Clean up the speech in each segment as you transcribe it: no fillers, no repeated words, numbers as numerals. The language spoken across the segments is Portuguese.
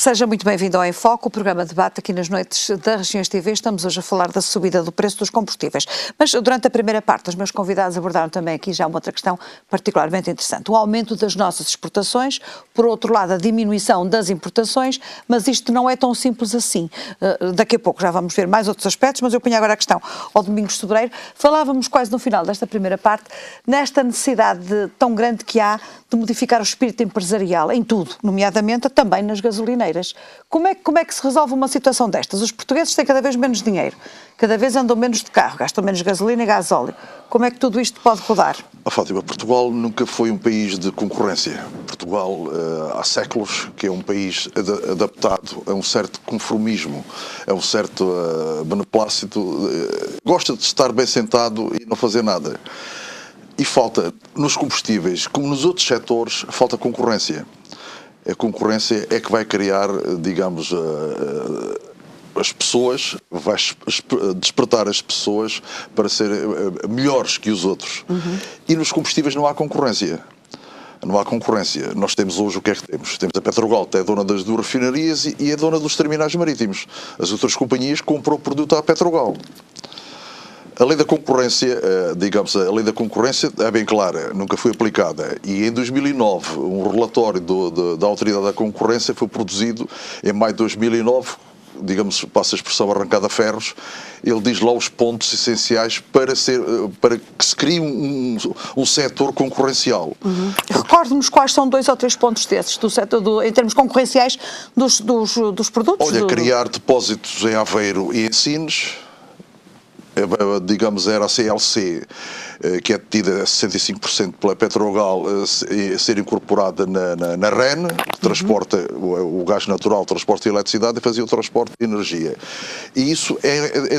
Seja muito bem-vindo ao Em Foco, o programa de debate aqui nas noites da Regiões TV. Estamos hoje a falar da subida do preço dos combustíveis. Mas durante a primeira parte, os meus convidados abordaram também aqui já uma outra questão particularmente interessante. O aumento das nossas exportações, por outro lado a diminuição das importações, mas isto não é tão simples assim. Daqui a pouco já vamos ver mais outros aspectos, mas eu ponho agora a questão ao Domingos Sobreiro. Falávamos quase no final desta primeira parte, nesta necessidade tão grande que há de modificar o espírito empresarial em tudo, nomeadamente também nas gasolineiras. Como é que se resolve uma situação destas? Os portugueses têm cada vez menos dinheiro, cada vez andam menos de carro, gastam menos gasolina e gasóleo. Como é que tudo isto pode rodar? Fátima, Portugal nunca foi um país de concorrência. Portugal, há séculos, que é um país adaptado a um certo conformismo, a um certo beneplácito, gosta de estar bem sentado e não fazer nada. E falta, nos combustíveis, como nos outros setores, falta concorrência. A concorrência é que vai criar, digamos, as pessoas, vai despertar as pessoas para serem melhores que os outros. E nos combustíveis não há concorrência. Não há concorrência. Nós temos hoje o que é que temos? Temos a Petrogal, que é dona das duas refinarias e é dona dos terminais marítimos. As outras companhias compram o produto à Petrogal. A lei da concorrência, digamos, a lei da concorrência é bem clara, nunca foi aplicada. E em 2009, um relatório da Autoridade da Concorrência foi produzido em maio de 2009, digamos, passa a expressão arrancada a ferros. Ele diz lá os pontos essenciais para que se crie um setor concorrencial. Recorde-nos quais são 2 ou 3 pontos desses, do setor, em termos concorrenciais, dos produtos? Olha, criar depósitos em Aveiro e em Sines. Digamos, era a CLC, que é detida a 65% pela Petrogal, ser incorporada na REN, que transporta o gás natural, transporta a eletricidade e fazia o transporte de energia. E isso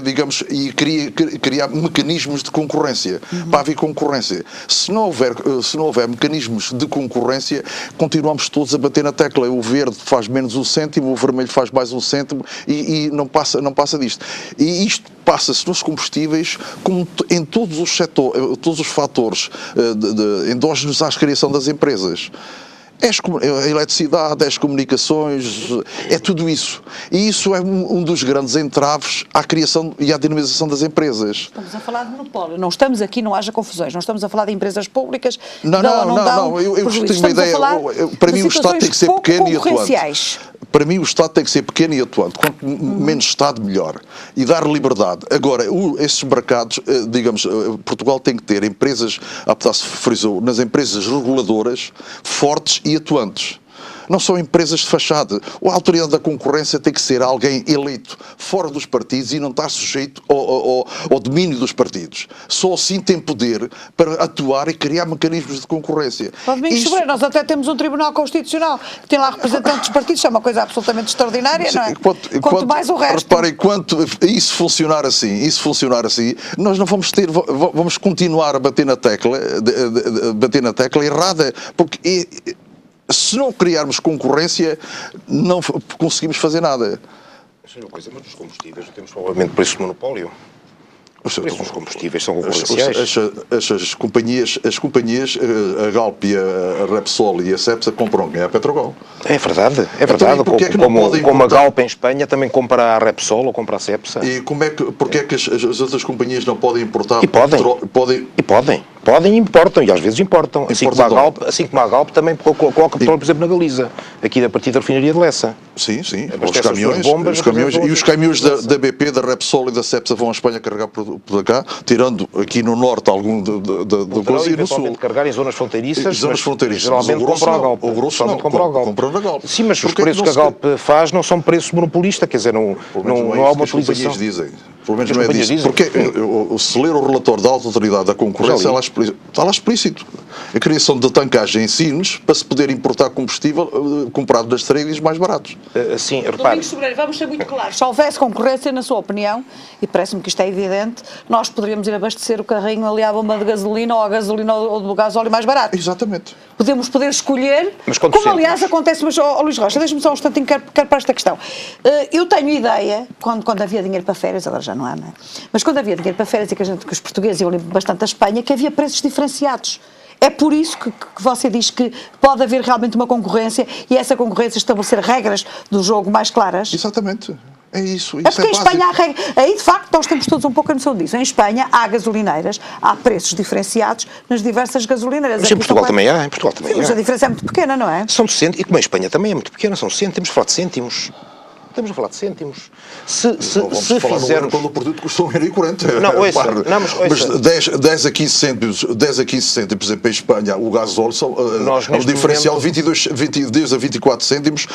digamos, e criar mecanismos de concorrência, para haver concorrência. Se não houver mecanismos de concorrência, continuamos todos a bater na tecla. O verde faz menos 1 cêntimo, o vermelho faz mais 1 cêntimo e não passa disto. E isto passa-se nos combustíveis, como em todos os setores, todos os fatores endógenos à criação das empresas. A eletricidade, as comunicações, é tudo isso. E isso é um dos grandes entraves à criação e à dinamização das empresas. Estamos a falar de monopólio. Não estamos aqui, não haja confusões. Não estamos a falar de empresas públicas. Não. Eu tenho uma ideia. Para mim o Estado tem que ser pequeno e atuante. Para mim o Estado tem que ser pequeno e atuante. Quanto menos Estado, melhor. E dar liberdade. Agora, esses mercados, digamos, Portugal tem que ter empresas, a se frisou, nas empresas reguladoras, fortes e atuantes. Não são empresas de fachada. A autoridade da concorrência tem que ser alguém eleito fora dos partidos e não estar sujeito ao domínio dos partidos. Só assim tem poder para atuar e criar mecanismos de concorrência. Domingos Sobreiro, nós até temos um Tribunal Constitucional que tem lá representantes dos partidos, é uma coisa absolutamente extraordinária, não é? Quanto mais o resto. Reparem, enquanto isso funcionar assim, nós não vamos continuar a bater na tecla errada, porque se não criarmos concorrência, não conseguimos fazer nada. Mas uma coisa, mas nos combustíveis não temos provavelmente preço de monopólio. Os preços dos combustíveis são concorrenciais. As companhias, a Galp e a Repsol e a Cepsa compram a Petrogal. É verdade. Como a Galp em Espanha também compra a Repsol ou compra a Cepsa. E porque é que as outras companhias não podem importar? Podem e importam, e às vezes importam. Assim como a Galp também coloca petróleo, por exemplo, na Galiza, aqui a partir da refinaria de Lessa. Sim. Os caminhões da BP, da Repsol e da Cepsa vão à Espanha carregar por cá, tirando aqui no norte algum da coisa e no sul. Carregar em zonas fronteiriças, geralmente compram a Galp. Compram a Galp. Sim, mas os preços que a Galp faz não são preços monopolistas, quer dizer, não há uma utilização. Pelo menos não é disso. Porque se ler o relatório da Autoridade da Concorrência, está lá explícito. A criação de tancagem em Sines para se poder importar combustível comprado nas tradings mais baratos. Sim, repare. Domingos Sobreiro, vamos ser muito claros. Se houvesse concorrência, na sua opinião, e parece-me que isto é evidente, nós poderíamos ir abastecer o carrinho ali à bomba de gasolina ou a gasolina ou do gasóleo mais barato. Exatamente. Podemos poder escolher, como aliás acontece, mas Luís Rocha, deixa-me só um instantinho, quero para esta questão. Eu tenho ideia, quando havia dinheiro para férias, agora já não há, não é? Mas quando havia dinheiro para férias e que os portugueses iam bastante à Espanha, que havia preços diferenciados É por isso que você diz que pode haver realmente uma concorrência e essa concorrência estabelecer regras do jogo mais claras? Exatamente. É isso. É porque em Espanha há regras. Aí, de facto, nós temos todos um pouco a noção disso. Em Espanha há gasolineiras, há preços diferenciados nas diversas gasolineiras. Mas em Portugal também há, Mas a diferença é muito pequena, não é? São de cêntimos, e como em Espanha também é muito pequena, são cêntimos, falar de cêntimos. Estamos a falar de cêntimos. Se fizermos... Quando o produto custa 1,40€. Não, ouça. Mas 10 a 15 cêntimos em Espanha, o gasóleo são um diferencial de 22 a 24 cêntimos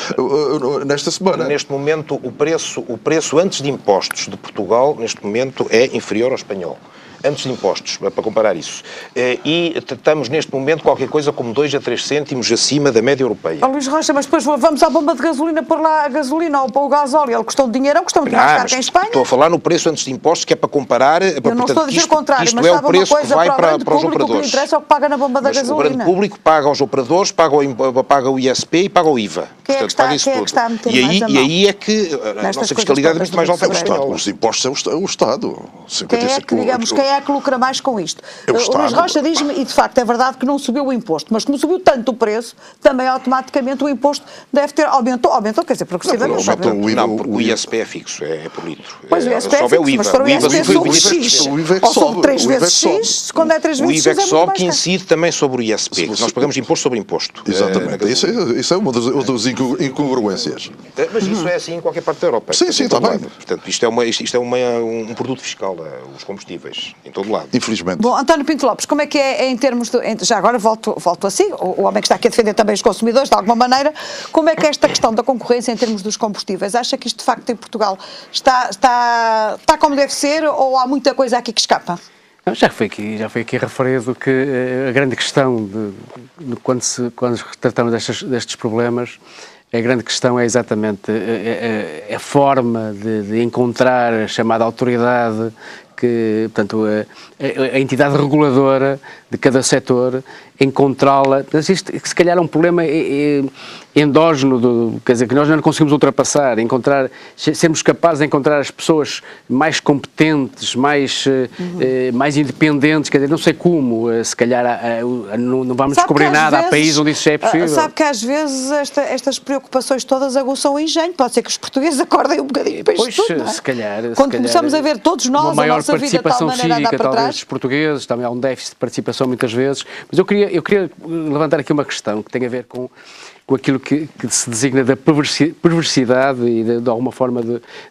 nesta semana. Neste momento, o preço antes de impostos de Portugal, neste momento, é inferior ao espanhol. Antes de impostos, para comparar isso. E estamos neste momento qualquer coisa como 2 a 3 cêntimos acima da média europeia. Luís Rocha, mas depois vamos à bomba de gasolina pôr lá a gasolina ou o gasóleo. Ele custou um dinheirão, custou muito mais caro que em Espanha. Estou a falar no preço antes de impostos, que é para comparar... Eu não estou a dizer o contrário, mas é sabe o preço uma coisa, que vai para os público, operadores. O que interessa é o que paga na bomba da gasolina. O grande público paga aos operadores, paga o ISP e paga o IVA. Quem é que está a meter mais a mão? E aí é que a nossa fiscalidade é muito mais alta que a espanhola. Os impostos é o Estado. Quem é que lucra mais com isto? O Luís Rocha diz-me, e de facto é verdade que não subiu o imposto, mas como subiu tanto o preço, também automaticamente o imposto deve ter aumentou, quer dizer, progressivamente. Não, porque o ISP é fixo, é por litro. Pois o ISP é fixo, mas para o ISP sobre X, ou sobre 3 vezes X, quando é 3 vezes X é muito mais caro. O IVA que incide também sobre o ISP, nós pagamos imposto sobre imposto. Exatamente, isso é uma das incongruências. Mas isso é assim em qualquer parte da Europa. Sim, está bem. Portanto, isto é um produto fiscal, os combustíveis, em todo lado. Infelizmente. Bom, António Pinto Lopes, como é que é em termos de... Já agora volto assim, o homem que está aqui a defender também os consumidores, de alguma maneira, como é que esta questão da concorrência em termos dos combustíveis, acha que isto de facto em Portugal está como deve ser ou há muita coisa aqui que escapa? Não, já foi aqui referido que a grande questão, quando tratamos destes problemas, a grande questão é exatamente a forma de encontrar a chamada autoridade, que, portanto, a entidade reguladora de cada setor, encontrá-la. Isto, se calhar, é um problema endógeno, quer dizer, que nós não conseguimos ultrapassar, sermos capazes de encontrar as pessoas mais competentes, mais independentes, quer dizer, não sei como, se calhar não vamos descobrir nada, há países onde isso já é possível. Sabe que às vezes estas preocupações todas aguçam o engenho, pode ser que os portugueses acordem um bocadinho para isto tudo, não é? Se calhar, começamos a ver todos nós a nossa vida de tal maneira a andar para trás. Talvez dos portugueses, também há um déficit de participação muitas vezes, mas eu queria levantar aqui uma questão que tem a ver com aquilo que se designa da perversidade e de alguma forma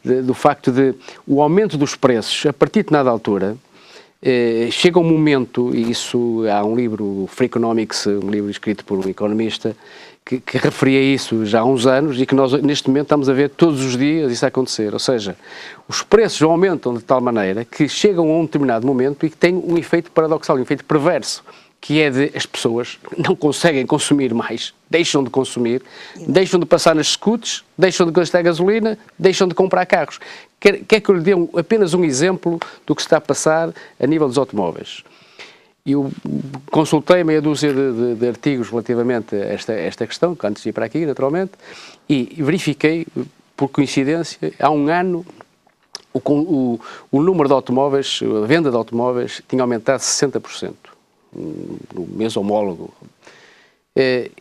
do facto de o aumento dos preços a partir de nada altura chega um momento, e isso há um livro, o Free Economics, um livro escrito por um economista que referia isso já há uns anos e que nós neste momento estamos a ver todos os dias isso a acontecer, ou seja, os preços aumentam de tal maneira que chegam a um determinado momento e que tem um efeito paradoxal, um efeito perverso, que é de as pessoas não conseguem consumir mais, deixam de consumir, deixam de passar nas scouts, deixam de gastar gasolina, deixam de comprar carros. Quer que eu lhe dê apenas um exemplo do que está a passar a nível dos automóveis? Eu consultei meia dúzia de artigos relativamente a esta questão, antes de ir para aqui, naturalmente, e verifiquei, por coincidência, há um ano, o número de automóveis, a venda de automóveis, tinha aumentado 60%. No mês homólogo.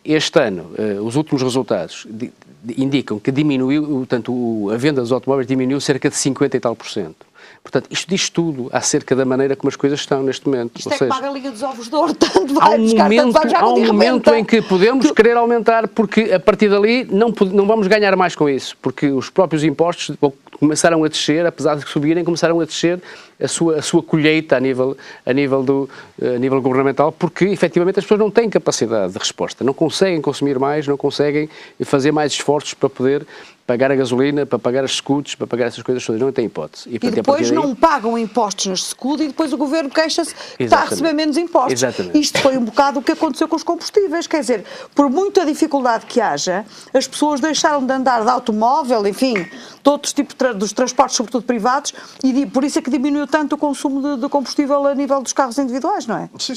Este ano, os últimos resultados indicam que diminuiu, portanto, a venda dos automóveis diminuiu cerca de 50 e tal %. Portanto, isto diz tudo acerca da maneira como as coisas estão neste momento. Isto que paga a Liga dos Ovos de Ouro, tanto vai buscar, tanto vai já há um momento em que podemos querer aumentar, porque a partir dali não vamos ganhar mais com isso, porque os próprios impostos começaram a descer, apesar de subirem, começaram a descer a sua colheita a nível governamental, porque efetivamente as pessoas não têm capacidade de resposta, não conseguem consumir mais, não conseguem fazer mais esforços para poder pagar a gasolina, para pagar as scouts, para pagar essas coisas todas, não tem hipótese. E depois não pagam impostos nas scouts e depois o governo queixa-se que está a receber menos impostos. Exatamente. Isto foi um bocado o que aconteceu com os combustíveis, quer dizer, por muita dificuldade que haja, as pessoas deixaram de andar de automóvel, enfim, de outros tipos dos transportes, sobretudo privados, e por isso é que diminuiu tanto o consumo de combustível a nível dos carros individuais, não é? Sim.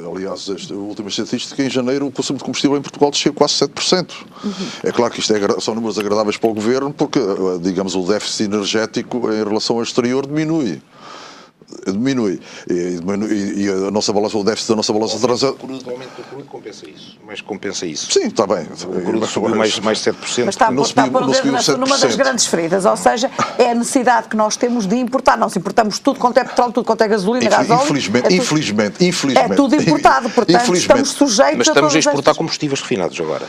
Aliás, a última estatística, em janeiro, o consumo de combustível em Portugal desceu quase 7%. É claro que isto são números agradáveis para o governo, porque, digamos, o déficit energético em relação ao exterior diminui. diminui. E a nossa balança, o déficit da nossa balança de transação... O aumento do crudo compensa isso. Mas compensa isso. Sim, está bem. O crudo subiu mais 7%. Mas está a pôr o dedo numa das grandes feridas, ou seja, é a necessidade que nós temos de importar. Nós importamos tudo quanto é petróleo, tudo quanto é gasolina, gasóleo. Infelizmente. É tudo importado, portanto estamos sujeitos mas estamos a exportar combustíveis refinados agora.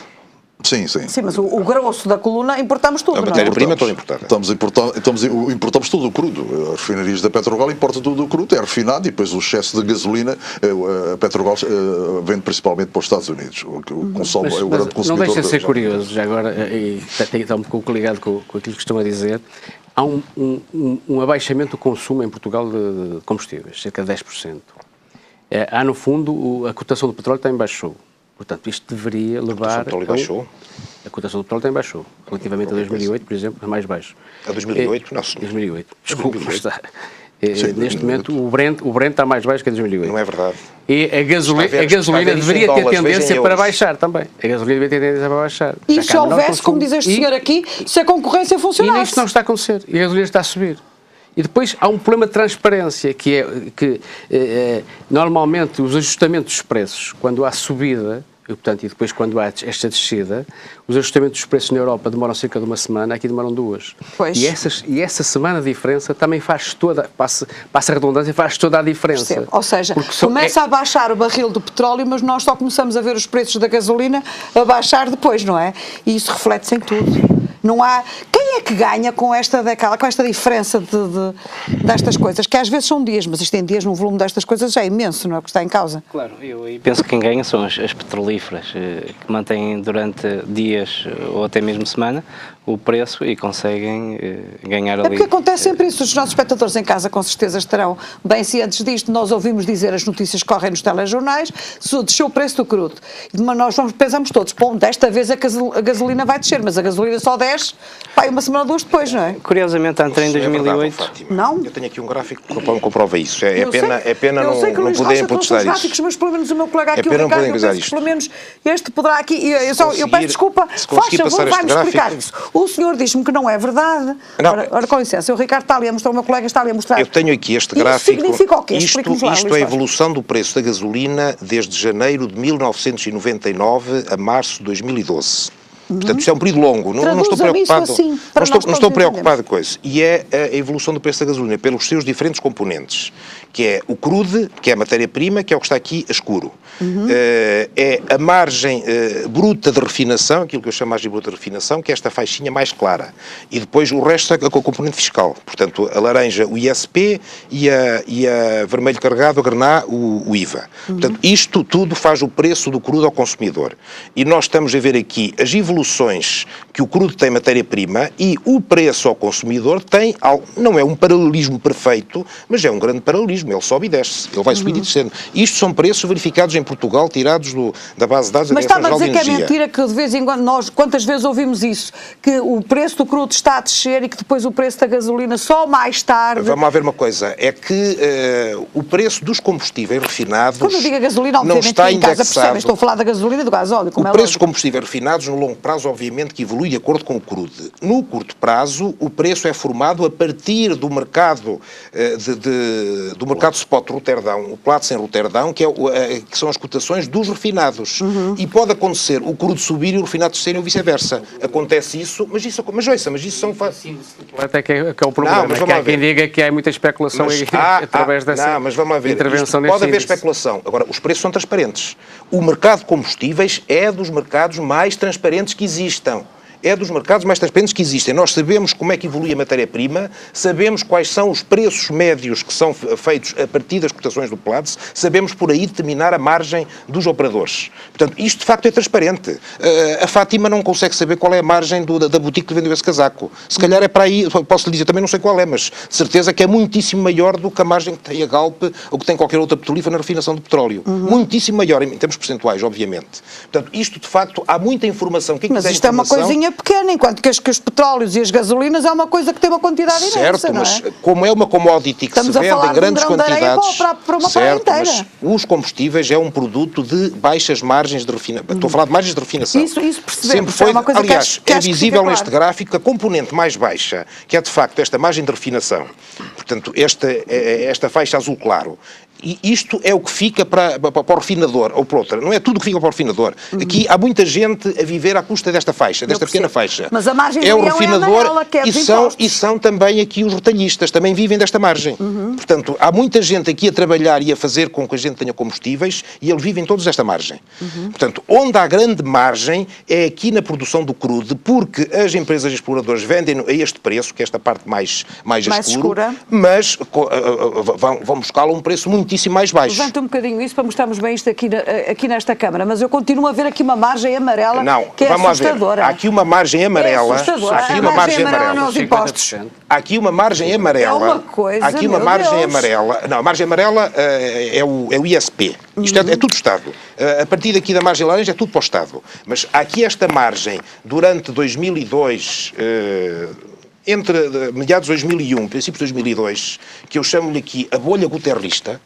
Sim. Sim, mas o grosso da coluna importamos tudo, A matéria-prima é toda importada. Importamos tudo o crudo. As refinarias da Petrogal importam tudo o crudo, é refinado e depois o excesso de gasolina, a Petrogal vende principalmente para os Estados Unidos. O consome é o grande consumidor. Não deixa de ser curioso, já agora, e está um pouco ligado com aquilo que estão a dizer, há um abaixamento do consumo em Portugal de combustíveis, cerca de 10%. Há, no fundo, a cotação do petróleo também baixou. Portanto, isto deveria levar... A cotação do petróleo baixou? A cotação do petróleo também baixou. Relativamente a 2008, por exemplo, é mais baixo. A 2008? Não. 2008. Desculpe, mas está... Neste momento, o Brent está mais baixo que a 2008. Não é verdade. E a gasolina deveria ter tendência para baixar também. A gasolina deveria ter tendência para baixar. E se houvesse, como diz este senhor aqui, se a concorrência funcionasse? E isto não está a acontecer. E a gasolina está a subir. E depois há um problema de transparência, que é que normalmente os ajustamentos dos preços, quando há subida, e depois quando há esta descida, os ajustamentos dos preços na Europa demoram cerca de uma semana, aqui demoram 2. Pois. E essa semana de diferença também faz toda, passa a redundância, faz toda a diferença. Percebo. Ou seja, começa a baixar o barril do petróleo, mas nós só começamos a ver os preços da gasolina a baixar depois, não é? E isso reflete-se em tudo. Não há... Quem é que ganha com esta diferença destas coisas? Que às vezes são dias, mas isto em dias, num volume destas coisas, já é imenso, não é o que está em causa? Claro, eu penso que quem ganha são as petrolíferas, que mantêm durante dias ou até mesmo semana o preço e conseguem ganhar ali. É porque acontece sempre isso. Os nossos espectadores em casa com certeza estarão bem cientes disto. Nós ouvimos dizer as notícias que correm nos telejornais, desceu o preço do crudo. Mas nós pensamos todos, bom, desta vez a gasolina vai descer, mas a gasolina só desce, uma semana ou 2 depois, não é? Curiosamente, entrou em 2008. Não? Eu tenho aqui um gráfico que comprova isso. É pena não poderem protestar gráficos, mas pelo menos o meu colega aqui, o pena Ricardo, não poderem pelo menos este poderá aqui, eu peço desculpa, se conseguir faz favor, passar este vai-me explicar gráfico. isso. O senhor diz-me que não é verdade. Ora, com licença, o Ricardo está ali a mostrar, o meu colega está ali a mostrar. Eu tenho aqui este Isso gráfico. significa o quê? Explique-nos lá, Isto Luís é a Costa. evolução do preço da gasolina desde janeiro de 1999 a março de 2012. Portanto, isto é um período longo. Não estou preocupado. Assim, não estou preocupado com isso. E é a evolução do preço da gasolina pelos seus diferentes componentes, que é o crude, que é a matéria-prima, que é o que está aqui a escuro. É a margem bruta de refinação, aquilo que eu chamo de margem bruta de refinação, que é esta faixinha mais clara. E depois o resto é a componente fiscal. Portanto, a laranja, o ISP, e a vermelho carregado, a grená, o IVA. Portanto, isto tudo faz o preço do crudo ao consumidor. E nós estamos a ver aqui as evoluções que o crudo tem matéria-prima e o preço ao consumidor tem, não é um paralelismo perfeito, mas é um grande paralelismo. Ele sobe e desce. Ele vai subir e descendo. Isto são preços verificados em Portugal, tirados da base de dados da Direção-Geral de Energia. Mas está-me a dizer que é mentira que de vez em quando nós, quantas vezes ouvimos isso, que o preço do crudo está a descer e que depois o preço da gasolina só mais tarde... Vamos lá ver uma coisa, é que o preço dos combustíveis refinados Quando eu digo a gasolina, não obviamente está em casa indexado. percebem, estou a falar da gasolina e do gasóleo, como O é preço dos lógico. combustíveis refinados no longo prazo, obviamente, que evolui de acordo com o crude. No curto prazo, o preço é formado a partir do mercado do mercado spot Roterdão, o Platts em Roterdão, que são as cotações dos refinados. E pode acontecer o crudo subir e o refinado descer ou vice-versa. Acontece isso, mas isso são... Até que é o problema, Não, que há quem diga que há muita especulação através dessa mas vamos lá ver. intervenção Isto neste pode haver índice. especulação. Agora, os preços são transparentes. O mercado de combustíveis é dos mercados mais transparentes que existam. É dos mercados mais transparentes que existem. Nós sabemos como é que evolui a matéria-prima, sabemos quais são os preços médios que são feitos a partir das cotações do Platts, sabemos por aí determinar a margem dos operadores. Portanto, isto de facto é transparente. A Fátima não consegue saber qual é a margem da boutique que vendeu esse casaco. Se calhar é para aí, posso lhe dizer, também não sei qual é, mas de certeza que é muitíssimo maior do que a margem que tem a Galp ou que tem qualquer outra petrolífera na refinação de petróleo. Muitíssimo maior, em termos percentuais, obviamente. Portanto, isto de facto, há muita informação. Quem Mas quiser isto é uma informação, coisinha pequena, enquanto que os petróleos e as gasolinas é uma coisa que tem uma quantidade imensa, certo, não é? mas como é uma commodity que Estamos se a vende falar em de um grandes grão de areia quantidades, para uma praia certo, inteira. mas os combustíveis é um produto de baixas margens de refinação. Estou a falar de margens de refinação. Isso percebemos. Sempre foi, É uma coisa que aliás, acho que é fica visível claro. neste gráfico a componente mais baixa, que é de facto esta margem de refinação. Portanto, esta faixa azul claro. E isto é o que fica para o refinador, ou para outra. Não é tudo o que fica para o refinador. Aqui há muita gente a viver à custa desta faixa, desta pequena faixa. Mas a margem é o do leão refinador é amarela, que é dos impostos. e são também aqui os retalhistas, também vivem desta margem. Portanto, há muita gente aqui a trabalhar e a fazer com que a gente tenha combustíveis e eles vivem todos desta margem. Portanto, onde há grande margem é aqui na produção do crude, porque as empresas exploradoras vendem a este preço, que é esta parte mais escura, mas vão buscá-lo a um preço muitíssimo mais baixo. Levanta um bocadinho isso para mostrarmos bem isto aqui nesta Câmara, mas eu continuo a ver aqui uma margem amarela que é assustadora. Há aqui uma margem amarela. Há aqui uma margem amarela nos impostos. Há aqui uma margem amarela. É uma coisa, há aqui uma meu margem Deus. amarela. Não, a margem amarela é o ISP. Isto é tudo Estado. A partir daqui da margem laranja é tudo para o Estado. Mas há aqui esta margem durante 2002... entre meados de 2001 e princípios de 2002, que eu chamo-lhe aqui a bolha guterrista,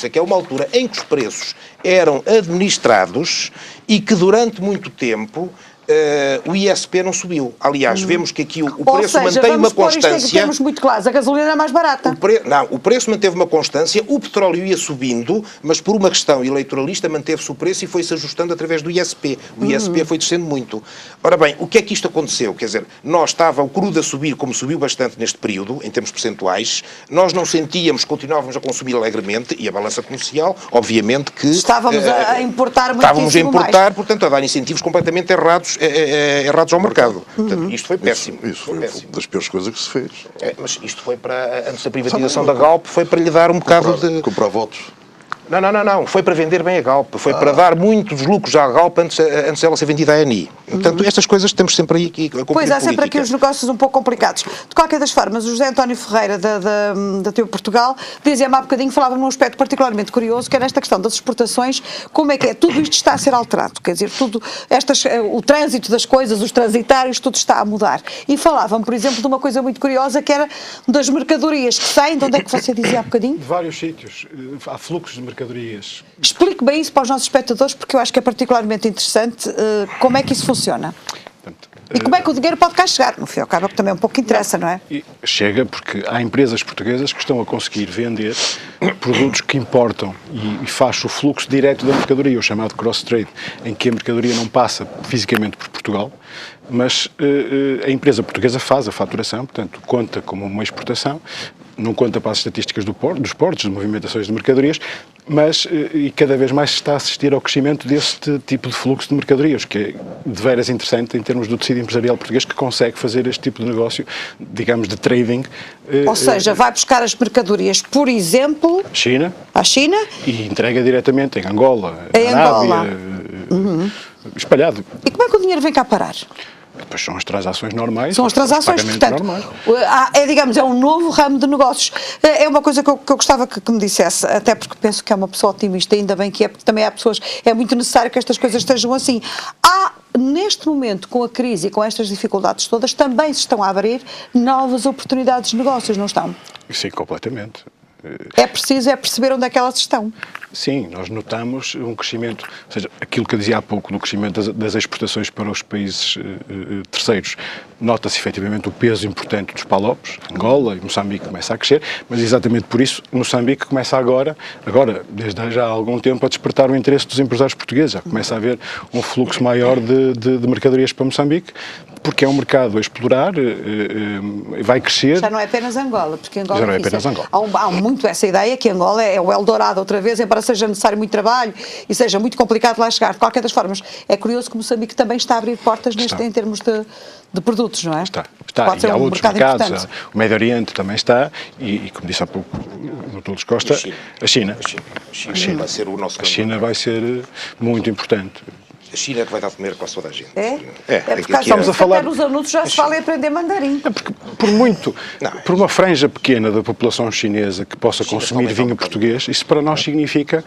que é uma altura em que os preços eram administrados e que durante muito tempo o ISP não subiu. Aliás, vemos que aqui o preço mantém uma constância. Isto em termos muito claros, a gasolina é mais barata. O preço manteve uma constância, o petróleo ia subindo, mas por uma questão eleitoralista manteve-se o preço e foi-se ajustando através do ISP. O ISP foi descendo muito. Ora bem, o que é que isto aconteceu? Quer dizer, estava o crudo a subir, como subiu bastante neste período, em termos percentuais, nós não sentíamos, continuávamos a consumir alegremente, e a balança comercial, obviamente que... Estávamos a importar muitíssimo Estávamos a importar, mais. portanto, a dar incentivos completamente errados ao mercado. Portanto, isto foi péssimo. Isso foi das piores coisas que se fez. Mas isto foi para, antes da privatização da Galp, foi para lhe dar um bocado de... Comprar votos. Não. Foi para vender bem a Galp. Foi para dar muitos lucros à Galp antes dela ser vendida à ENI. Portanto, estas coisas temos sempre aí aqui a Pois, há sempre aqui os negócios um pouco complicados. De qualquer das formas, o José António Ferreira, da TIP Portugal, dizia-me há bocadinho, falava num aspecto particularmente curioso, que era esta questão das exportações, como é que é? Tudo isto está a ser alterado, quer dizer, o trânsito das coisas, os transitários, tudo está a mudar. E falavam, por exemplo, de uma coisa muito curiosa, que era das mercadorias que saem, de onde é que você dizia há bocadinho? De vários sítios. Há fluxos de mercadorias. Explique bem isso para os nossos espectadores, porque eu acho que é particularmente interessante como é que isso funciona. E como é que o dinheiro pode cá chegar? No fim ao cabo, que também é um pouco interessa, não é? Chega porque há empresas portuguesas que estão a conseguir vender produtos que importam e faz o fluxo direto da mercadoria, o chamado cross-trade, em que a mercadoria não passa fisicamente por Portugal, mas a empresa portuguesa faz a faturação, portanto, conta como uma exportação, não conta para as estatísticas dos portos, de movimentações de mercadorias, mas e cada vez mais se está a assistir ao crescimento deste tipo de fluxo de mercadorias, que é de veras interessante em termos do tecido empresarial português, que consegue fazer este tipo de negócio, digamos, de trading. Ou seja, vai buscar as mercadorias, por exemplo, à China e entrega diretamente em Angola, Angola. Espalhado. E como é que o dinheiro vem cá parar? Depois são as transações normais. São as transações, portanto, é um novo ramo de negócios. É uma coisa que eu gostava que me dissesse, até porque penso que é uma pessoa otimista, ainda bem que é, porque também há pessoas, é muito necessário que estas coisas estejam assim. Neste momento, com a crise e com estas dificuldades todas, também se estão a abrir novas oportunidades de negócios, não estão? Sim, completamente. É preciso perceber onde é que elas estão. Sim, nós notamos um crescimento, ou seja, aquilo que eu dizia há pouco, do crescimento das exportações para os países terceiros, nota-se efetivamente o peso importante dos PALOPs, Angola e Moçambique começa a crescer, mas exatamente por isso Moçambique começa agora, desde já há algum tempo, a despertar o interesse dos empresários portugueses, já começa a haver um fluxo maior de mercadorias para Moçambique, porque é um mercado a explorar, vai crescer. Já não é apenas Angola, porque Angola já não é apenas Angola. Há muito essa ideia que Angola é o Eldorado outra vez, embora seja necessário muito trabalho e seja muito complicado lá chegar. De qualquer das formas, é curioso que Moçambique também está a abrir portas em termos de produtos, não é? Está. Pode ser e há um outros mercado mercados, o Médio Oriente também está, e como disse há pouco o Dr. Luís Costa, a China vai ser o nosso... A China vai ser muito importante. A China é que vai dar de comer quase toda a gente. Porque estamos a falar... nos anúncios já se fala em aprender mandarim. Porque por uma franja pequena da população chinesa que possa consumir vinho português, isso para nós significa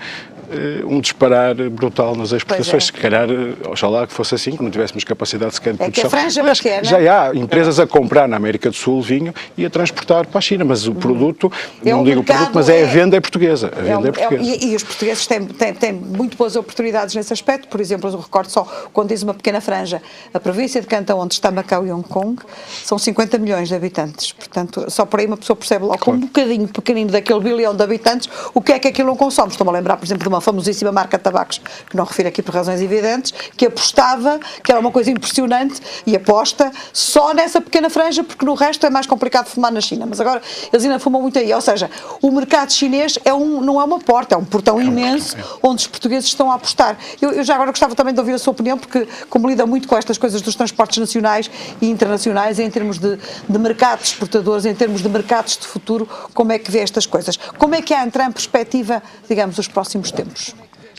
um disparar brutal nas exportações. é. Se calhar, oxalá que fosse assim, que não tivéssemos capacidade sequer de É que a produção. franja Aliás, pequena- já há empresas a comprar na América do Sul vinho e a transportar para a China, mas o produto, É não um digo o produto, mercado, mas a venda é portuguesa. A venda é portuguesa. E os portugueses têm muito boas oportunidades nesse aspecto. Por exemplo, eu recordo só, quando diz uma pequena franja, a província de Cantão, onde está Macau e Hong Kong, são 50 milhões de habitantes. Portanto, só por aí uma pessoa percebe logo, com um bocadinho pequenino daquele bilhão de habitantes, o que é que aquilo não consome. Estou-me a lembrar, por exemplo, de uma famosíssima marca de tabacos, que não refiro aqui por razões evidentes, que apostava, que era uma coisa impressionante, e aposta só nessa pequena franja, porque no resto é mais complicado fumar na China. Mas agora eles ainda fumam muito aí. Ou seja, o mercado chinês não é uma porta, é um portão imenso onde os portugueses estão a apostar. Eu já agora gostava também de ouvir a sua opinião, porque como lida muito com estas coisas dos transportes nacionais e internacionais, em termos de mercados exportadores, em termos de mercados de futuro, como é que vê estas coisas? Como é que há entrar em perspectiva, digamos, os próximos tempos?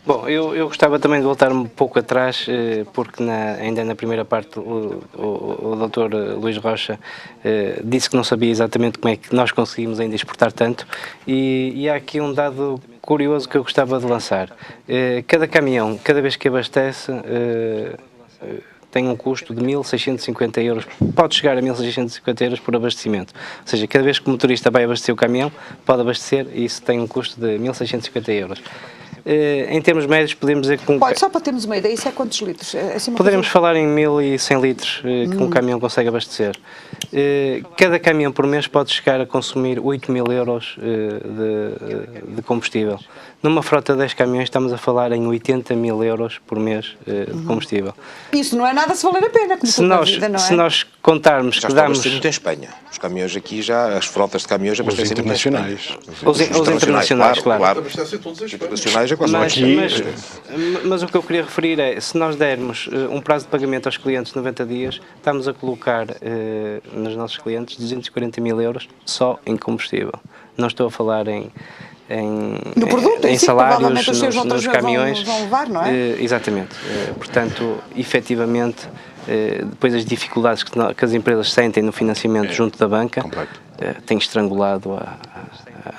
Bom, eu gostava também de voltar um pouco atrás, porque ainda na primeira parte o Dr. Luís Rocha disse que não sabia exatamente como é que nós conseguimos ainda exportar tanto, e há aqui um dado curioso que eu gostava de lançar. Cada caminhão, cada vez que abastece, tem um custo de 1.650 euros, pode chegar a 1.650 euros por abastecimento. Ou seja, cada vez que o motorista vai abastecer o caminhão, pode abastecer e isso tem um custo de 1.650 euros. Em termos médios, podemos dizer que... Olha, só para termos uma ideia, isso é quantos litros? É assim Poderemos falar em 1.100 litros que um caminhão consegue abastecer. Cada caminhão por mês pode chegar a consumir 8.000 euros de combustível. Numa frota de 10 caminhões estamos a falar em 80.000 euros por mês de combustível. Isso não é nada se valer a pena, como tudo na vida, não é? Se nós contarmos Já que está a damos... abastecer muito em Espanha. Os caminhões aqui já, as frotas de caminhões Os abastecem muito em Espanha. internacionais. Os internacionais, claro. Abastecem todos em Espanha. Internacionais é quase Mas o que eu queria referir é, se nós dermos um prazo de pagamento aos clientes de 90 dias, estamos a colocar nos nossos clientes 240.000 euros só em combustível. Não estou a falar no produto, em si, salários, provavelmente os seus nos caminhões. vão levar, não é? Exatamente. Portanto, efetivamente, depois das dificuldades que as empresas sentem no financiamento junto da banca, tem estrangulado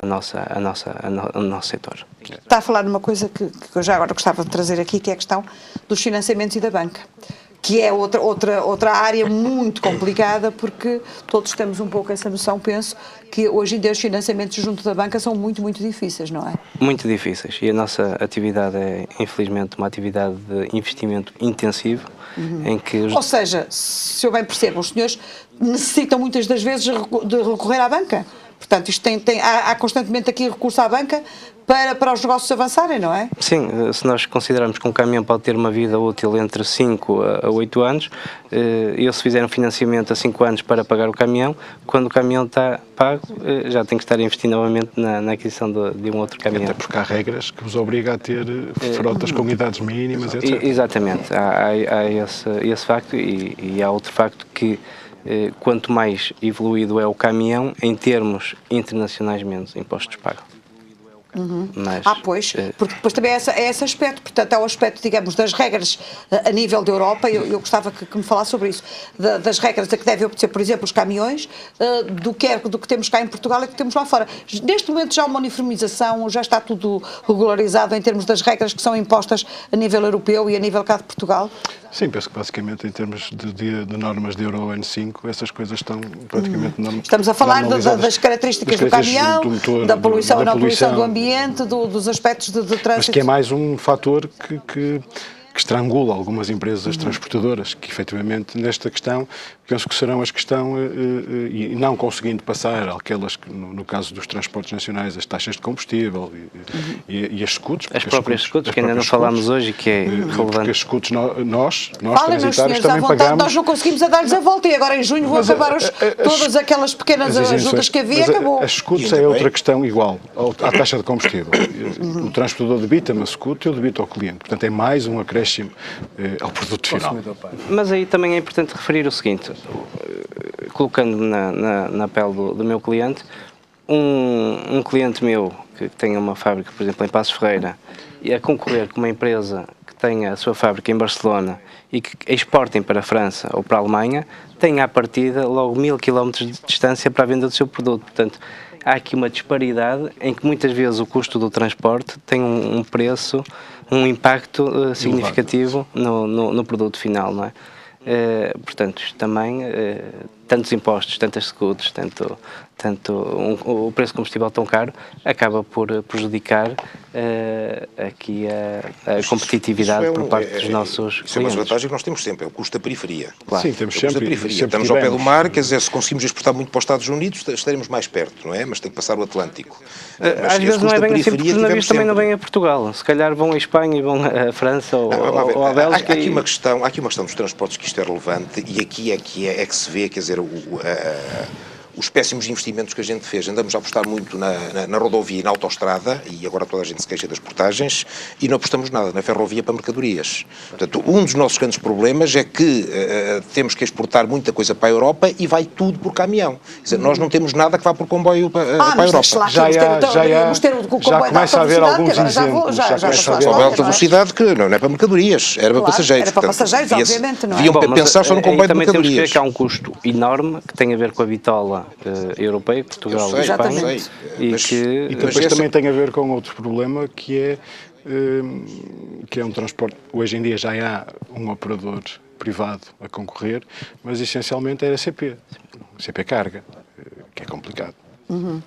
o nosso setor. Está a falar numa coisa que eu já agora gostava de trazer aqui, que é a questão dos financiamentos e da banca, que é outra área muito complicada, porque todos temos um pouco essa noção, penso, que hoje em dia os financiamentos junto da banca são muito, muito difíceis, não é? Muito difíceis, e a nossa atividade é, infelizmente, uma atividade de investimento intensivo, em que... Ou seja, se eu bem percebo, os senhores necessitam muitas das vezes de recorrer à banca. Portanto, isto há constantemente aqui recurso à banca para os negócios avançarem, não é? Sim, se nós considerarmos que um caminhão pode ter uma vida útil entre 5 a 8 anos, eu se fizer um financiamento a 5 anos para pagar o caminhão, quando o caminhão está pago, já tem que estar a investir novamente na aquisição de um outro caminhão. Até porque há regras que os obriga a ter frotas com idades mínimas, etc. Exatamente, há esse facto e há outro facto que quanto mais evoluído é o caminhão, em termos internacionais, menos impostos pagam. Mas, pois, porque depois também é esse aspecto, portanto é o aspecto, digamos, das regras a nível da Europa. Eu gostava que me falasse sobre isso, das regras a que devem obedecer, por exemplo, os caminhões, do que temos cá em Portugal e que temos lá fora. Neste momento já há uma uniformização, já está tudo regularizado em termos das regras que são impostas a nível europeu e a nível cá de Portugal? Sim, penso que basicamente em termos de normas de Euro N5, essas coisas estão praticamente Estamos a falar normalizadas. das características do caminhão, do motor, da poluição e não poluição do ambiente, dos aspectos de trânsito. mas que é mais um fator que estrangula algumas empresas transportadoras, que efetivamente nesta questão, penso que serão as que estão, e não conseguindo passar aquelas que, no caso dos transportes nacionais, as taxas de combustível e as escudos. As próprias escudos, que ainda não falámos hoje, que é relevante. Porque as escudos, nós Falem, meus transitários, senhores, também à vontade, pagamos... nós não conseguimos a dar-lhes a volta e agora em junho vão acabar todas aquelas pequenas ajudas que havia, acabou. As escudos é outra questão igual à taxa de combustível. O transportador debita-me a escudo e eu debito ao cliente. Portanto, é mais um acréscimo ao produto final. Mas aí também é importante referir o seguinte, colocando-me na pele do meu cliente, um cliente meu que tenha uma fábrica, por exemplo, em Passos Ferreira, e a concorrer com uma empresa que tenha a sua fábrica em Barcelona e que exportem para a França ou para a Alemanha, tem à partida logo 1.000 km de distância para a venda do seu produto. Portanto, há aqui uma disparidade em que muitas vezes o custo do transporte tem um preço, um impacto significativo no produto final, não é? Portanto, isto também, tantos impostos, tantas scudos, o preço do combustível tão caro, acaba por prejudicar aqui a competitividade por parte dos nossos clientes. Isso é uma vantagem que nós temos sempre, é o custo da periferia. Claro. Sim, temos sempre. Da periferia. Estamos ao pé do mar, quer dizer, se conseguimos exportar muito para os Estados Unidos, estaremos mais perto, não é? Mas tem que passar o Atlântico. Às vezes não é bem assim, porque os navios também não vêm a Portugal. Se calhar vão a Espanha e vão a França ou a Bélgica. Há aqui uma questão dos transportes que isto é relevante, e aqui é que se vê, quer dizer, os péssimos investimentos que a gente fez. Andamos a apostar muito na rodovia e na autoestrada, e agora toda a gente se queixa das portagens, e não apostamos nada na ferrovia para mercadorias. Portanto, um dos nossos grandes problemas é que temos que exportar muita coisa para a Europa e vai tudo por caminhão. Quer dizer, nós não temos nada que vá por comboio para a Europa. Já começa a haver alguns exemplos. Já começa a haver alta velocidade, que não é para mercadorias, era para passageiros. Era para passageiros, obviamente, não é? Deviam pensar só no comboio de mercadorias. Também temos que ver que há um custo enorme que tem a ver com a bitola europeia, Portugal e Espanha. E depois também tem a ver com outro problema, que é um transporte. Hoje em dia já há um operador privado a concorrer, mas essencialmente era a CP Carga, que é complicado.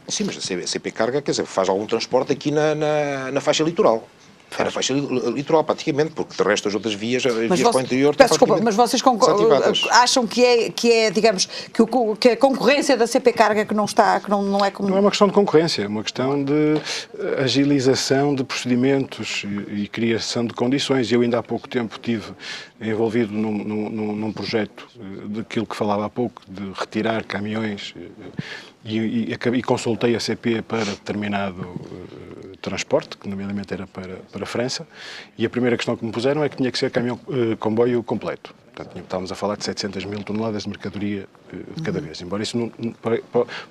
Sim, mas a CP Carga, quer dizer, faz algum transporte aqui na faixa litoral. Era faixa litoral, praticamente, porque de resto as outras vias para o interior... Peço desculpa, mas vocês acham que é, digamos, que a concorrência da CP Carga que não é como... Não é uma questão de concorrência, é uma questão de agilização de procedimentos e criação de condições. Eu ainda há pouco tempo estive envolvido num projeto daquilo que falava há pouco, de retirar caminhões, e consultei a CP para determinado transporte, que nomeadamente era para a França, e a primeira questão que me puseram é que tinha que ser comboio completo. Portanto, estávamos a falar de 700 mil toneladas de mercadoria de cada vez, embora isso para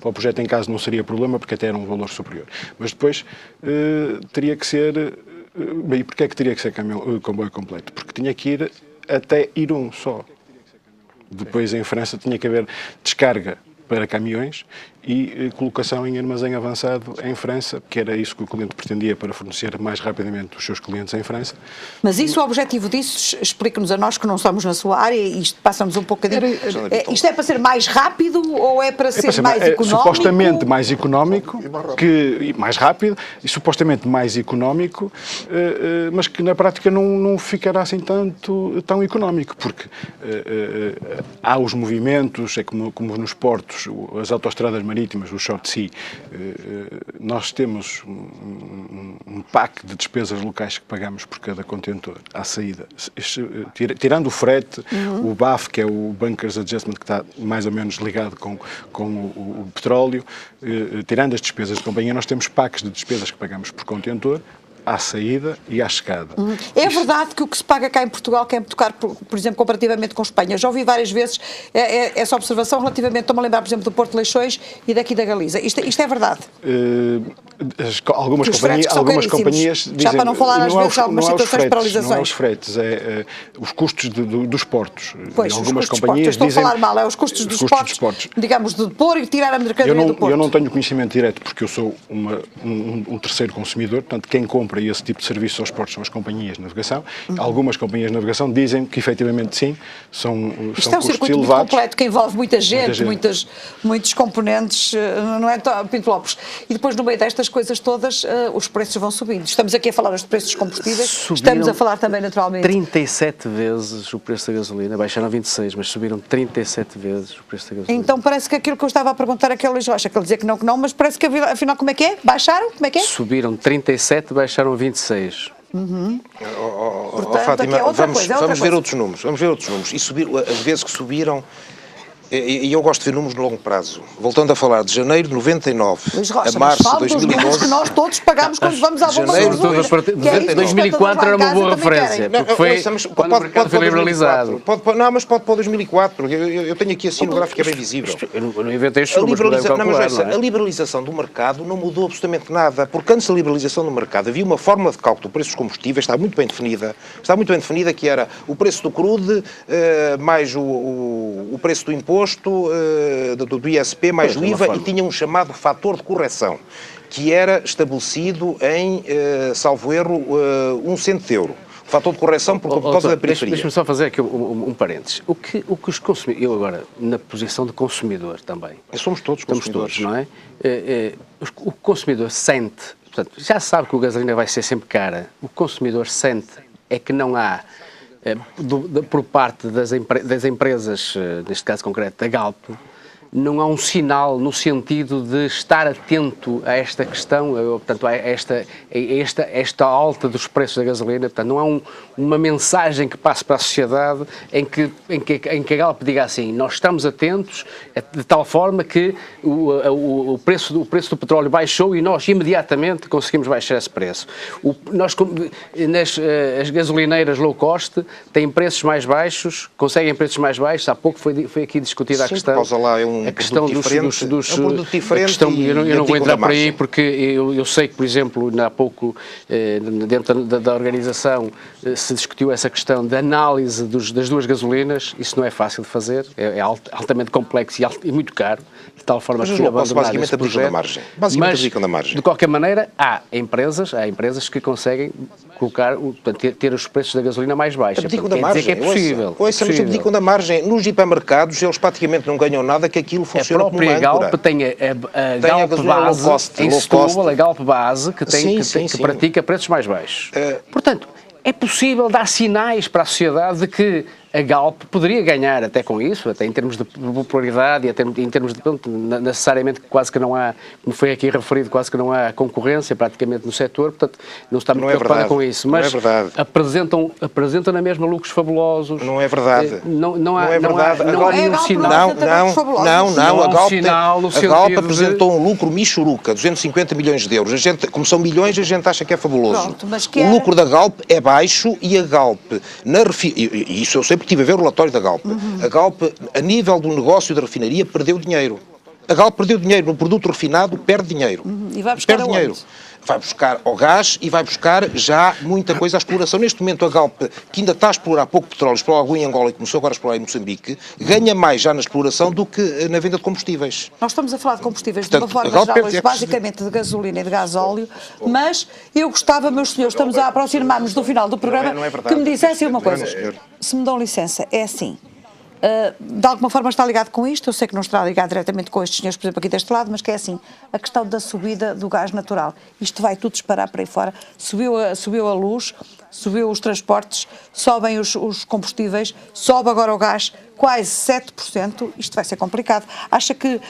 o projeto em caso não seria problema, porque até era um valor superior. Mas depois teria que ser... E porquê é que teria que ser comboio completo? Porque tinha que ir até Irún só. Depois, em França, tinha que haver descarga para caminhões e colocação em armazém avançado em França, que era isso que o cliente pretendia para fornecer mais rapidamente os seus clientes em França. Mas isso, o objetivo disso, explique-nos a nós que não estamos na sua área, e isto passa-nos um bocadinho... Isto é para ser mais rápido ou é para ser mais económico? Supostamente mais económico, mais rápido, e supostamente mais económico, mas que na prática não ficará assim tão económico, porque há os movimentos, é como nos portos, as autoestradas marítimas, o short sea, nós temos um pack de despesas locais que pagamos por cada contentor à saída. Tirando o frete, o BAF, que é o Bunkers Adjustment, que está mais ou menos ligado com o petróleo, tirando as despesas de companhia, nós temos packs de despesas que pagamos por contentor, à saída e à chegada. É verdade que o que se paga cá em Portugal, que é muito caro, por exemplo, comparativamente com Espanha. Já ouvi várias vezes essa observação relativamente, estou-me a lembrar, por exemplo, do Porto de Leixões e daqui da Galiza. Isto é verdade? Algumas companhias dizem... Já para não falar às vezes de algumas situações de paralisações. Não é os fretes, é os custos dos portos. Pois, algumas os custos companhias dizem... Estou a falar mal, é os custos dos portos, digamos, de pôr e tirar a mercadoria do porto. Eu não tenho conhecimento direto, porque eu sou um terceiro consumidor, portanto, quem compra esse tipo de serviços aos portos são as companhias de navegação. Algumas companhias de navegação dizem que, efetivamente, sim, são custos elevados. Isto é um circuito muito completo, que envolve muita gente. Muitos componentes, não é, Pinto Lopes? E depois, no meio destas coisas todas, os preços vão subindo. Estamos aqui a falar dos preços dos combustíveis, estamos a falar também, naturalmente... 37 vezes o preço da gasolina, baixaram 26, mas subiram 37 vezes o preço da gasolina. Então parece que aquilo que eu estava a perguntar aqui ao Luís Rocha, que ele dizia que não, mas parece que afinal como é que é? Baixaram? Como é que é? Subiram 37, baixaram 26. Portanto, Fátima, vamos ver outros números. E subir, as vezes que subiram, e eu gosto de ver números no longo prazo. Voltando a falar de janeiro de 99 a março de 2012... que nós todos pagamos quando vamos à bomba de gasolina. 2004 era uma boa referência, porque foi quando o mercado foi liberalizado. Mas pode pôr 2004, eu tenho aqui assim no gráfico, é bem visível. Eu não inventei estes números, a liberalização do mercado não mudou absolutamente nada, porque antes da liberalização do mercado havia uma fórmula de cálculo do preço dos combustíveis, está muito bem definida, que era o preço do crude mais o preço do imposto, imposto do ISP mais o IVA e tinha um chamado fator de correção, que era estabelecido em, salvo erro, 1 cento de euro. Fator de correção por causa da periferia. Deixa-me só fazer aqui um parênteses. O que os consumidores, eu agora, na posição de consumidor também. Somos todos consumidores. Estamos todos, não é? O consumidor sente, portanto, já sabe que a gasolina vai ser sempre cara, o consumidor sente é que não há, por parte das empresas, neste caso concreto, da Galp, não há um sinal no sentido de estar atento a esta questão, portanto, a esta alta dos preços da gasolina. Portanto, não há uma mensagem que passe para a sociedade em que a Galp diga assim: nós estamos atentos de tal forma que o preço do petróleo baixou e nós imediatamente conseguimos baixar esse preço. As gasolineiras low cost têm preços mais baixos, conseguem preços mais baixos. Há pouco foi aqui discutida a questão. A questão dos eu não vou entrar por aí porque eu sei que, por exemplo, há pouco dentro da organização se discutiu essa questão da análise das duas gasolinas. Isso não é fácil de fazer, é altamente complexo e muito caro, de tal forma que basicamente abdicam da margem. Mas, de qualquer maneira, há empresas que conseguem colocar, ter os preços da gasolina mais baixos. Abdicam da margem. Que é possível. Mas abdicam da margem. Nos hipermercados eles praticamente não ganham nada, que aquilo funciona como uma âncora. A própria Galp tem a Galp Base em Setúbal, a Galp Base, que pratica preços mais baixos. Portanto, é possível dar sinais para a sociedade de que a Galp poderia ganhar até com isso, até em termos de popularidade e até em termos de, necessariamente, quase que não há, como foi aqui referido, quase que não há concorrência praticamente no setor, portanto, não está muito preocupada com isso. Mas apresentam na mesma lucros fabulosos. Não é verdade. Não é verdade. Não há nenhum sinal. Não. A Galp apresentou um lucro michuruca, 250 milhões de euros. Como são milhões, a gente acha que é fabuloso. O lucro da Galp é baixo e a Galp, e isso eu sei porque estive a ver o relatório da Galp. A Galp, a nível do negócio da refinaria, perdeu dinheiro. A Galp perdeu dinheiro no produto refinado, perde dinheiro. E vai buscar dinheiro. Vai buscar ao gás e vai buscar já muita coisa à exploração. Neste momento a Galp, que ainda está a explorar pouco petróleo, explora algo em Angola e começou agora a explorar em Moçambique, ganha mais já na exploração do que na venda de combustíveis. Nós estamos a falar de combustíveis de uma forma geral, hoje, basicamente de gasolina e de gasóleo, mas eu gostava, meus senhores, estamos a aproximar-nos do final do programa, que me dissessem uma coisa. Se me dão licença, é assim. De alguma forma está ligado com isto, eu sei que não está ligado diretamente com estes senhores, por exemplo, aqui deste lado, mas que é assim, a questão da subida do gás natural. Isto vai tudo disparar para aí fora. Subiu a luz, subiu os transportes, sobem os combustíveis, sobe agora o gás, quase 7%, isto vai ser complicado. Acha que,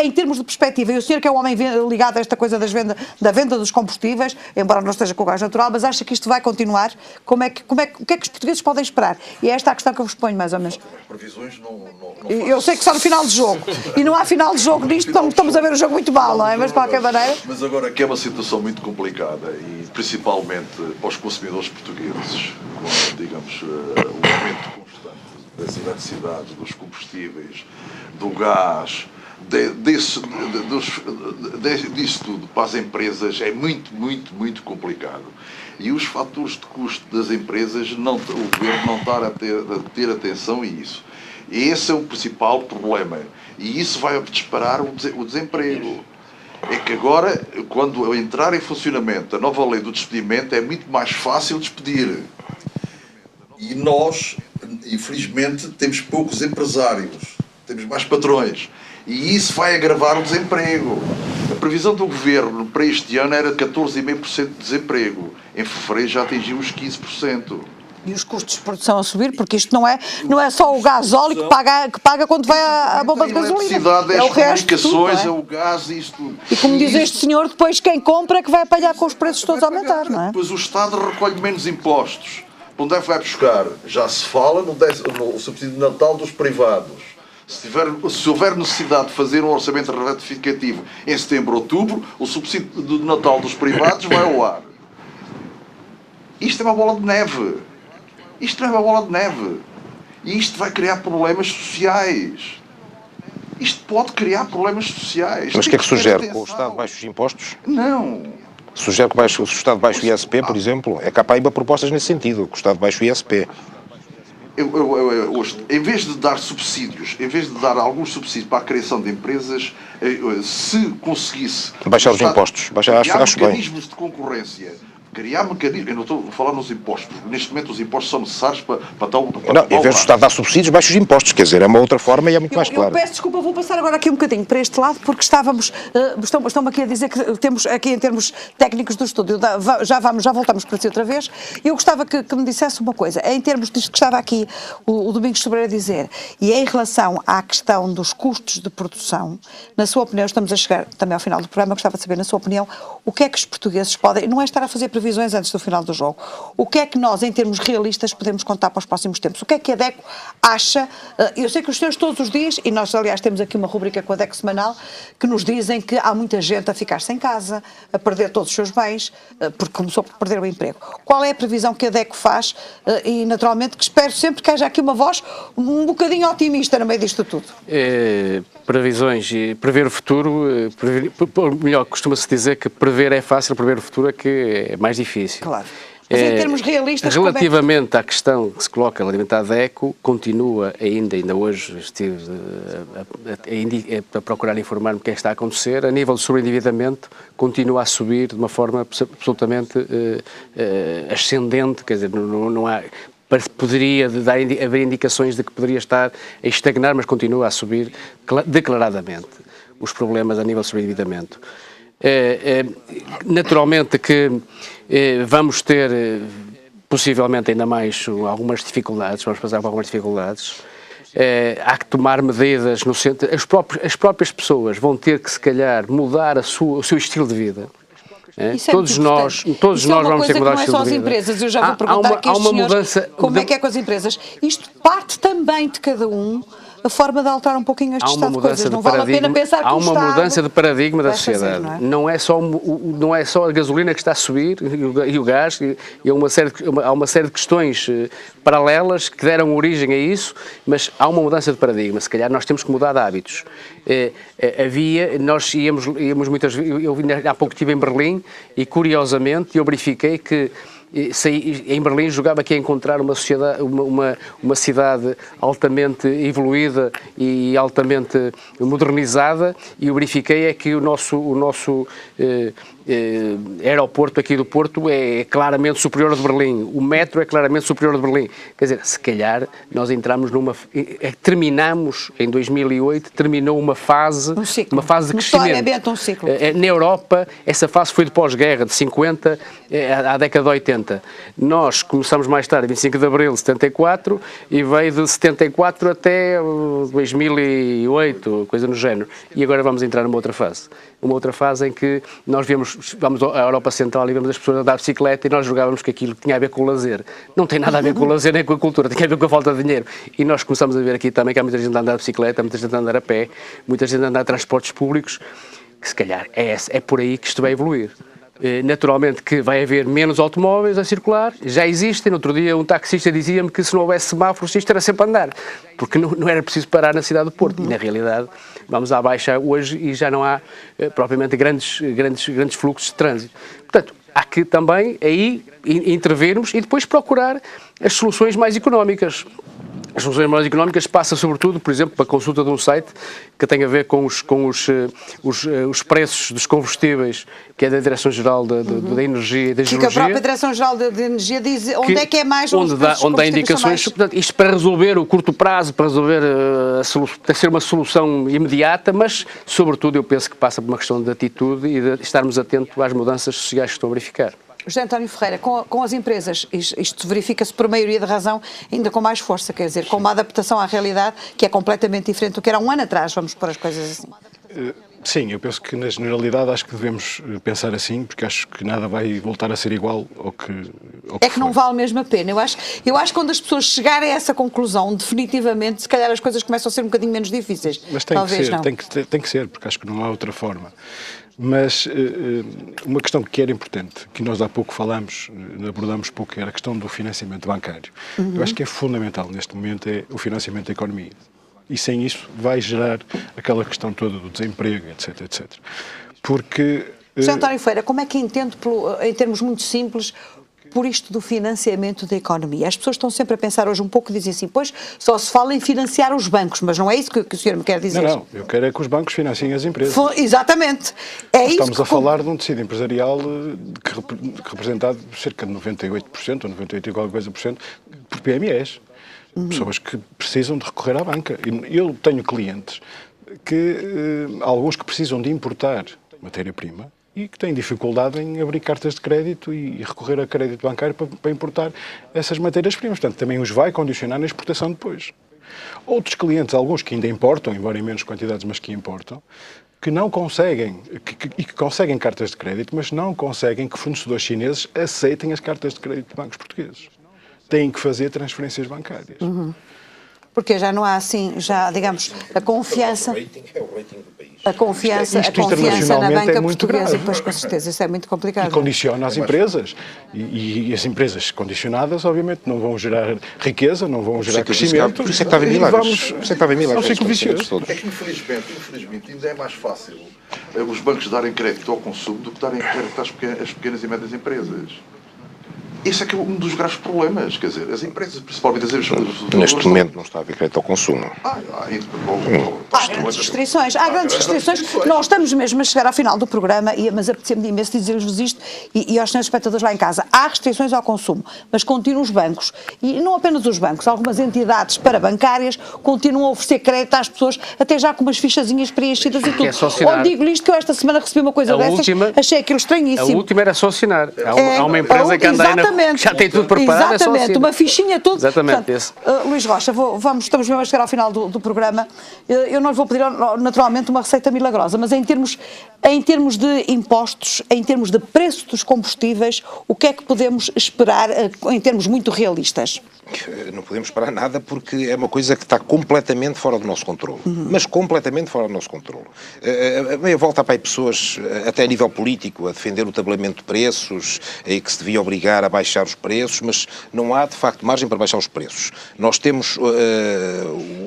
em termos de perspectiva, e o senhor que é um homem ligado a esta coisa da venda dos combustíveis, embora não esteja com o gás natural, mas acha que isto vai continuar? O que é que os portugueses podem esperar? E é esta a questão que eu vos ponho, mais ou menos. Previsões não eu sei que só no final de jogo, e não há final de jogo nisto, estamos a ver o jogo muito mal, não é? Mas de qualquer maneira... Mas agora que é uma situação muito complicada, e principalmente para os consumidores portugueses, com, digamos, o aumento constante das eletricidades, dos combustíveis, do gás, disso tudo para as empresas é muito complicado. E os fatores de custo das empresas, o governo não está a ter atenção a isso. E esse é o principal problema. E isso vai disparar o desemprego. É que agora, quando entrar em funcionamento a nova lei do despedimento, é muito mais fácil despedir. E nós, infelizmente, temos poucos empresários, temos mais patrões. E isso vai agravar o desemprego. A previsão do governo para este ano era 14,5% de desemprego. Em fevereiro já atingimos 15%. E os custos de produção a subir, porque isto não é só o gasóleo que paga quando vai à bomba de gasolina. É o resto de tudo, é o gás e isto tudo. E como diz este senhor, depois quem compra é que vai apanhar com os preços todos a aumentar, não é? Depois o Estado recolhe menos impostos. Onde é que vai buscar? Já se fala no subsídio de Natal dos privados. Se houver necessidade de fazer um orçamento retificativo em setembro, outubro, o subsídio de Natal dos privados vai ao ar. Isto é uma bola de neve. Isto não é uma bola de neve. E isto vai criar problemas sociais. Isto pode criar problemas sociais. Mas o que é que sugere? Com o Estado baixa os impostos? Não. Sugere que o Estado baixe o ISP, por exemplo? É capaz de ir a propostas nesse sentido, que o Estado baixe o ISP. hoje, em vez de dar subsídios, em vez de dar alguns subsídios para a criação de empresas, se conseguisse baixar os impostos, acho bem. Mecanismos de concorrência, criar mecanismos, eu não estou a falar nos impostos, neste momento os impostos são necessários para tal... Não, em vez do Estado dar subsídios, baixa os impostos, quer dizer, é uma outra forma e é muito mais claro. Eu peço desculpa, vou passar agora aqui um bocadinho para este lado, porque estão-me aqui a dizer que temos aqui em termos técnicos do estúdio, já voltamos para si outra vez, e eu gostava que me dissesse uma coisa, em termos disto que estava aqui o Domingos Sobreira a dizer, e em relação à questão dos custos de produção, na sua opinião, estamos a chegar também ao final do programa, gostava de saber, na sua opinião, o que é que os portugueses podem, não é estar a fazer previsões antes do final do jogo, o que é que nós, em termos realistas, podemos contar para os próximos tempos? O que é que a DECO acha? Eu sei que os senhores todos os dias, e nós aliás temos aqui uma rubrica com a DECO semanal, que nos dizem que há muita gente a ficar sem casa, a perder todos os seus bens, porque começou por perder o emprego. Qual é a previsão que a DECO faz? E naturalmente que espero sempre que haja aqui uma voz um bocadinho otimista no meio disto tudo. Previsões e prever o futuro, melhor, costuma-se dizer que prever é fácil, prever o futuro é que é mais difícil. Claro. Mas em termos realistas... Relativamente à questão que se coloca relativamente à DECO, continua ainda hoje estive a procurar informar-me o que é que está a acontecer. A nível do sobreendividamento, continua a subir de uma forma absolutamente ascendente, quer dizer, não há... Poderia haver indicações de que poderia estar a estagnar, mas continua a subir declaradamente os problemas a nível de sobreendividamento. Naturalmente que vamos ter possivelmente ainda mais algumas dificuldades, vamos passar por algumas dificuldades. Há que tomar medidas no centro. As próprias pessoas vão ter que, se calhar, mudar o seu estilo de vida. Todos nós vamos ter que mudar o estilo de vida. Empresas. Eu já vou perguntar aqui aos senhores como é que é com as empresas. Isto parte também de cada um, a forma de alterar um pouquinho este estado de coisas. Não vale a pena pensar que há uma mudança de paradigma da sociedade. Fazer, não é só a gasolina que está a subir e o gás, e há uma série de questões paralelas que deram origem a isso, mas há uma mudança de paradigma. Se calhar nós temos que mudar de hábitos. Nós íamos muitas vezes, eu há pouco estive em Berlim e curiosamente eu verifiquei que em Berlim julgava que ia encontrar uma cidade altamente evoluída e altamente modernizada, e eu verifiquei que o nosso aeroporto aqui do Porto é claramente superior ao de Berlim, o metro é claramente superior ao de Berlim. Quer dizer, se calhar nós entramos terminamos em 2008, terminou uma fase de crescimento. Um ciclo. Na Europa, essa fase foi de pós-guerra, de 50 à década de 80. Nós começamos mais tarde, 25 de Abril de 74, e veio de 74 até 2008, coisa no género. E agora vamos entrar numa outra fase. Uma outra fase em que nós vamos à Europa Central e vemos as pessoas a andar de bicicleta e nós julgávamos que aquilo tinha a ver com o lazer. Não tem nada a ver com o lazer nem com a cultura, tem a ver com a falta de dinheiro. E nós começamos a ver aqui também que há muita gente a andar de bicicleta, muita gente a andar a pé, muita gente a andar de transportes públicos, que se calhar é por aí que isto vai evoluir. Naturalmente que vai haver menos automóveis a circular, já existem. No outro dia um taxista dizia-me que se não houvesse semáforos isto era sempre a andar, porque não era preciso parar na cidade do Porto. E na realidade vamos à baixa hoje e já não há propriamente grandes fluxos de trânsito. Portanto, há que também aí intervirmos e depois procurar as soluções mais económicas. As soluções mais económicas passa sobretudo, por exemplo, para a consulta de um site que tem a ver com os preços dos combustíveis, que é da Direção-Geral da Energia e da Geologia. Que a própria Direção-Geral da Energia diz onde é que é mais... Onde dá indicações, portanto, isto para resolver o curto prazo, para resolver tem que ser uma solução imediata, mas sobretudo eu penso que passa por uma questão de atitude e de estarmos atentos às mudanças sociais que estão a verificar. José António Ferreira, com as empresas, isto verifica-se por maioria de razão, ainda com mais força, quer dizer, com uma adaptação à realidade que é completamente diferente do que era um ano atrás, vamos pôr as coisas assim. Sim, eu penso que na generalidade acho que devemos pensar assim, porque acho que nada vai voltar a ser igual ao que é que não vale mesmo a pena. Eu acho que quando as pessoas chegarem a essa conclusão, definitivamente, se calhar as coisas começam a ser um bocadinho menos difíceis. Mas tem que ser, porque acho que não há outra forma. Mas uma questão que era importante, que nós há pouco abordamos pouco, era a questão do financiamento bancário. Eu acho que é fundamental neste momento o financiamento da economia. E sem isso vai gerar aquela questão toda do desemprego, etc, etc. Porque... José António Ferreira, como é que entende, em termos muito simples, por isto do financiamento da economia. As pessoas estão sempre a pensar hoje um pouco, dizem assim, pois só se fala em financiar os bancos, mas não é isso que o senhor me quer dizer. Não, eu quero é que os bancos financiem as empresas. Exatamente. Estamos a falar de um tecido empresarial representado cerca de 98% ou 98 e qualquer coisa por cento por PMEs. Pessoas que precisam de recorrer à banca. Eu tenho clientes alguns que precisam de importar matéria-prima e que têm dificuldade em abrir cartas de crédito e recorrer a crédito bancário para importar essas matérias-primas. Portanto, também os vai condicionar na exportação depois. Outros clientes, alguns que ainda importam, embora em menos quantidades, mas que importam, que não conseguem, que conseguem cartas de crédito, mas não conseguem que fornecedores chineses aceitem as cartas de crédito de bancos portugueses. Têm que fazer transferências bancárias. Porque já não há assim, já digamos, a confiança. A confiança na banca portuguesa, e depois com certeza isso é muito complicado. E condiciona as empresas. E as empresas condicionadas, obviamente, não vão gerar riqueza, não vão gerar crescimento. Por isso é que estava em milagres. Por isso é que estava em milagres. É um ciclo vicioso. É que infelizmente ainda é mais fácil os bancos darem crédito ao consumo do que darem crédito às pequenas e médias empresas. Esse é que é um dos graves problemas, quer dizer, as empresas, principalmente as empresas... Neste momento não está a haver crédito ao consumo. Há grandes restrições. Nós estamos mesmo a chegar ao final do programa, mas apetecia-me imenso dizer-vos isto e aos senhores espectadores lá em casa. Há restrições ao consumo, mas continuam os bancos, e não apenas os bancos, algumas entidades parabancárias continuam a oferecer crédito às pessoas, até já com umas fichazinhas preenchidas e tudo. Ou digo-lhe isto que eu esta semana recebi uma coisa dessas, achei aquilo estranhíssimo. A última era só assinar. Há uma empresa que anda aí na... Já tem tudo preparado. Exatamente, uma fichinha, tudo. Exatamente. Portanto, Luís Rocha, estamos mesmo a chegar ao final do programa. Eu não lhe vou pedir, naturalmente, uma receita milagrosa, mas em termos de impostos, em termos de preço dos combustíveis, o que é que podemos esperar em termos muito realistas? Não podemos esperar nada porque é uma coisa que está completamente fora do nosso controle. Mas completamente fora do nosso controle. A meia volta para aí pessoas, até a nível político, a defender o tabelamento de preços e que se devia obrigar a baixar os preços, mas não há, de facto, margem para baixar os preços. Nós temos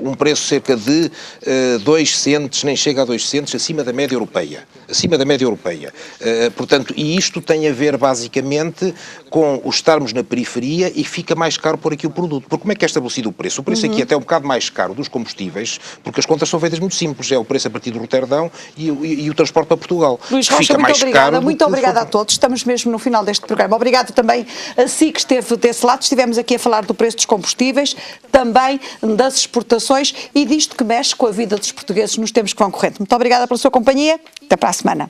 um preço cerca de 2 centes, nem chega a 2 centes, acima da média europeia. Acima da média europeia. Portanto, e isto tem a ver, basicamente, com o estarmos na periferia e fica mais caro por aqui o produto. Porque como é que é estabelecido o preço? O preço aqui é até um bocado mais caro dos combustíveis, porque as contas são feitas muito simples. É o preço a partir de Roterdão e o transporte para Portugal. Luís Rocha, muito obrigada a todos. Estamos mesmo no final deste programa. Obrigado também a si que esteve desse lado. Estivemos aqui a falar do preço dos combustíveis, também das exportações e disto que mexe com a vida dos portugueses nos tempos que vão correndo. Muito obrigada pela sua companhia. Até para a semana.